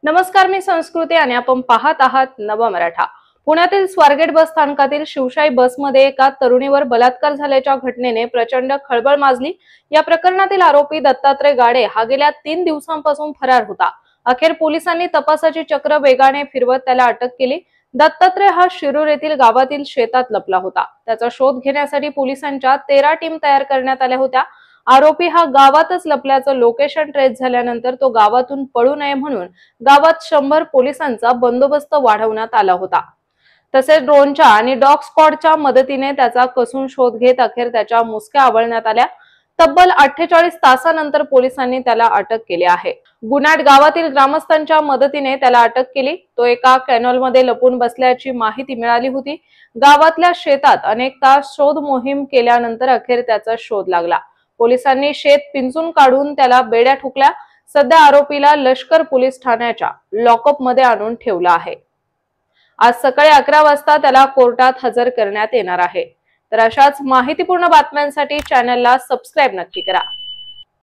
नमस्कार, मी संस्कृती आणि आपण पाहत आहात नवा मराठा। पुण्यातील स्वारगेट बस स्थानकातील शिवशाही बसमध्ये एका तरुणीवर बलात्कार झाल्याच्या घटनेने प्रचंड खळबळ माजली। या प्रकरणातील आरोपी दत्तात्रय गाडे हा गेल्या 3 दिवसांपासून फरार होता। अखेर पोलिसांनी तपासाची चक्र वेगाने फिरवत त्याला अटक केली। दत्तात्रय हा शिरूर येथील गावातील शेतात लपला होता। त्याचा शोध घेण्यासाठी पोलिसांच्या 13 टीम तयार करण्यात आल्या होत्या। आरोपी हा गावातच लपल्याचं लोकेशन ट्रेस झाल्यानंतर तो गावातून पळू नये म्हणून गावात 100 पोलिसांचा बंदोबस्त वाढवण्यात आला होता। तसेच ड्रोनच्या आणि डॉग स्क्वॉडच्या मदतीने त्याचा कसून शोध घेत अखेर त्याच्या मुसक्या आवळण्यात आल्या। तब्बल 48 तासानंतर पोलिसांनी त्याला अटक केली आहे। गुन्हाट गावातील ग्रामस्थांच्या मदतीने त्याला अटक केली। तो एका कॅनॉलमध्ये लपून बसल्याची माहिती मिळाली होती। गावातल्या शेतात अनेक तास शोध मोहीम केल्यानंतर अखेर त्याचा शोध लागला। पोलिसांनी शेत पिंजून काढून त्याला बेड्या ठोकल्या। सध्या आरोपीला लष्कर पोलीस ठाण्याच्या लॉकअप मध्ये आणून ठेवला आहे। आज सकाळी 11 वाजता त्याला कोर्टात हजर करण्यात येणार आहे। तर अशाच माहितीपूर्ण बातम्यांसाठी चॅनलला सबस्क्राइब नक्की करा।